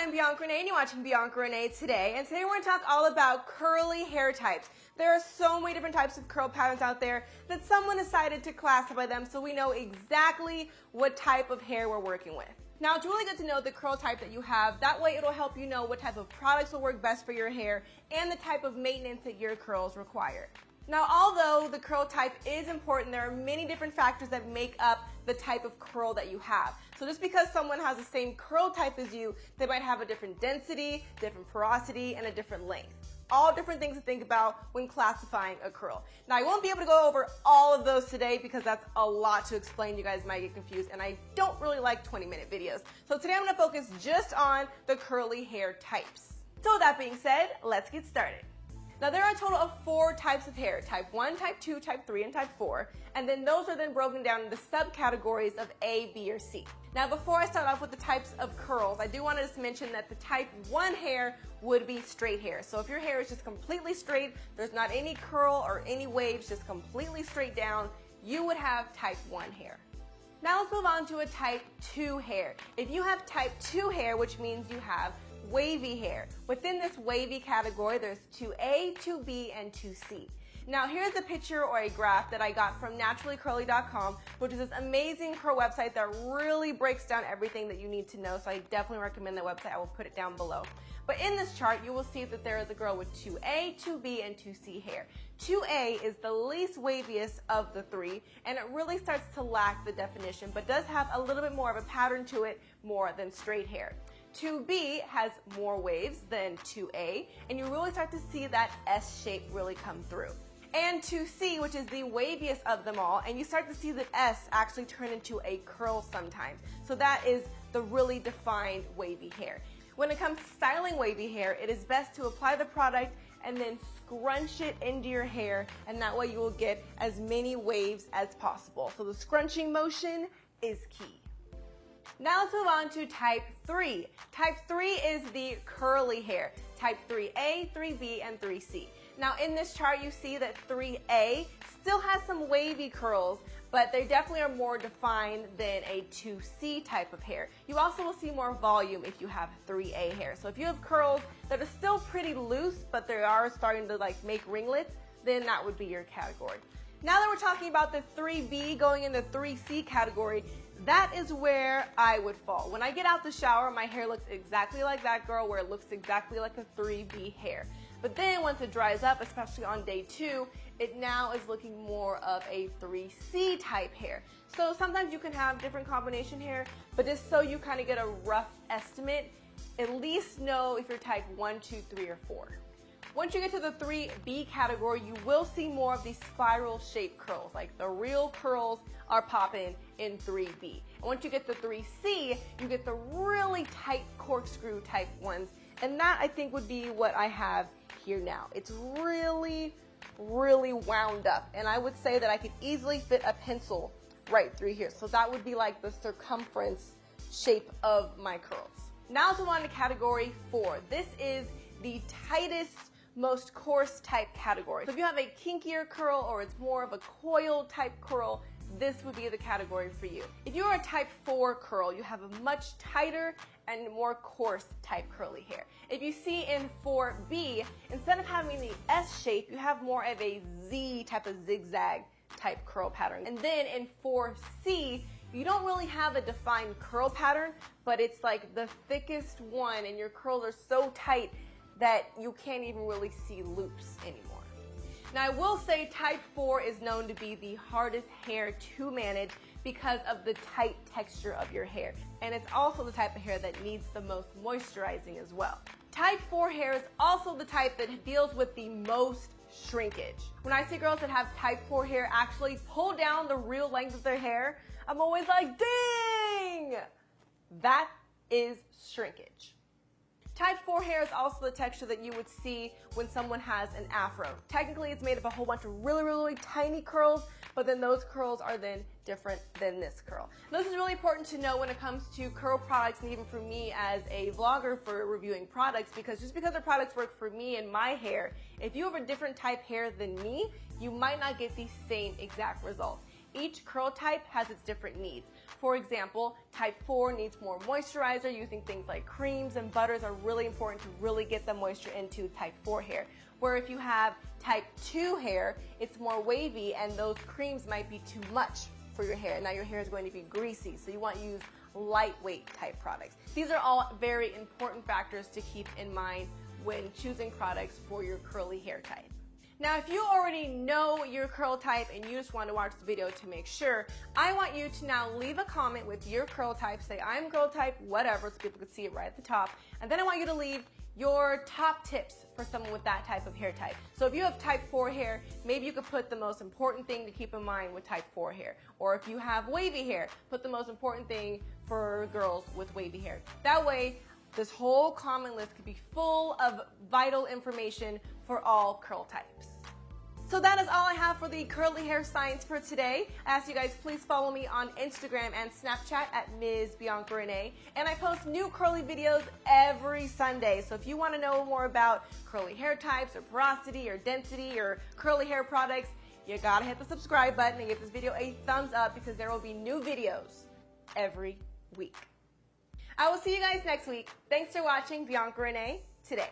I'm Bianca Renee and you're watching Bianca Renee Today. And today we're going to talk all about curly hair types. There are so many different types of curl patterns out there that someone decided to classify them so we know exactly what type of hair we're working with. Now, it's really good to know the curl type that you have. That way it'll help you know what type of products will work best for your hair and the type of maintenance that your curls require. Now, although the curl type is important, there are many different factors that make up the type of curl that you have. So just because someone has the same curl type as you, they might have a different density, different porosity, and a different length. All different things to think about when classifying a curl. Now, I won't be able to go over all of those today because that's a lot to explain. You guys might get confused, and I don't really like 20-minute videos. So today I'm going to focus just on the curly hair types. So with that being said, let's get started. Now, there are a total of 4 types of hair, type 1, type 2, type 3, and type 4, and then those are then broken down into subcategories of A, B, or C. Now, before I start off with the types of curls, I do want to just mention that the type 1 hair would be straight hair. So if your hair is just completely straight, there's not any curl or any waves, just completely straight down, you would have type 1 hair. Now let's move on to a type 2 hair. If you have type 2 hair, which means you have wavy hair. Within this wavy category, there's 2A, 2B, and 2C. Now here's a picture or a graph that I got from naturallycurly.com, which is this amazing curl website that really breaks down everything that you need to know, so I definitely recommend that website. I will put it down below. But in this chart, you will see that there is a girl with 2A, 2B, and 2C hair. 2A is the least waviest of the 3, and it really starts to lack the definition, but does have a little bit more of a pattern to it, more than straight hair. 2B has more waves than 2A, and you really start to see that S shape really come through. And 2C, which is the waviest of them all, and you start to see that S actually turn into a curl sometimes. So that is the really defined wavy hair. When it comes to styling wavy hair, it is best to apply the product and then scrunch it into your hair, and that way you will get as many waves as possible. So the scrunching motion is key. Now let's move on to type 3. Type 3 is the curly hair. Type 3A, 3B, and 3C. Now in this chart you see that 3A still has some wavy curls, but they definitely are more defined than a 2C type of hair. You also will see more volume if you have 3A hair. So if you have curls that are still pretty loose, but they are starting to make ringlets, then that would be your category. Now that we're talking about the 3B going in the 3C category, that is where I would fall. When I get out the shower, my hair looks exactly like that girl, where it looks exactly like a 3B hair. But then once it dries up, especially on day 2, it now is looking more of a 3C type hair. So sometimes you can have different combination hair, but just so you kind of get a rough estimate, at least know if you're type 1, 2, 3, or 4. Once you get to the 3B category, you will see more of these spiral shaped curls, like the real curls are popping in 3B. And once you get to 3C, you get the really tight corkscrew type ones, and that I think would be what I have here now. It's really, really wound up, and I would say that I could easily fit a pencil right through here. So that would be like the circumference shape of my curls. Now let's move on to category 4. This is the tightest, most coarse type category. So if you have a kinkier curl or it's more of a coiled type curl, this would be the category for you. If you are a type 4 curl, you have a much tighter and more coarse type curly hair. If you see in 4B, instead of having the S shape, you have more of a Z type of zigzag type curl pattern. And then in 4C, you don't really have a defined curl pattern, but it's like the thickest one, and your curls are so tight that you can't even really see loops anymore. Now I will say type 4 is known to be the hardest hair to manage because of the tight texture of your hair. And it's also the type of hair that needs the most moisturizing as well. Type 4 hair is also the type that deals with the most shrinkage. When I see girls that have type 4 hair actually pull down the real length of their hair, I'm always like, dang! That is shrinkage. Type 4 hair is also the texture that you would see when someone has an afro. Technically, it's made of a whole bunch of really, really tiny curls, but then those curls are then different than this curl. Now, this is really important to know when it comes to curl products, and even for me as a vlogger for reviewing products, because just because the products work for me and my hair, if you have a different type hair than me, you might not get the same exact results. Each curl type has its different needs. For example, type 4 needs more moisturizer. Using things like creams and butters are really important to really get the moisture into type 4 hair. Where if you have type 2 hair, it's more wavy and those creams might be too much for your hair. Now your hair is going to be greasy, so you want to use lightweight type products. These are all very important factors to keep in mind when choosing products for your curly hair type. Now, if you already know your curl type and you just want to watch the video to make sure, I want you to now leave a comment with your curl type. Say, I'm curl type, whatever, so people can see it right at the top. And then I want you to leave your top tips for someone with that type of hair type. So if you have type 4 hair, maybe you could put the most important thing to keep in mind with type 4 hair. Or if you have wavy hair, put the most important thing for girls with wavy hair. That way, this whole comment list could be full of vital information for all curl types. So that is all I have for the curly hair science for today. I ask you guys please follow me on Instagram and Snapchat at Ms. Bianca Renee. And I post new curly videos every Sunday. So if you want to know more about curly hair types or porosity or density or curly hair products, you gotta hit the subscribe button and give this video a thumbs up because there will be new videos every week. I will see you guys next week. Thanks for watching Bianca Renee Today.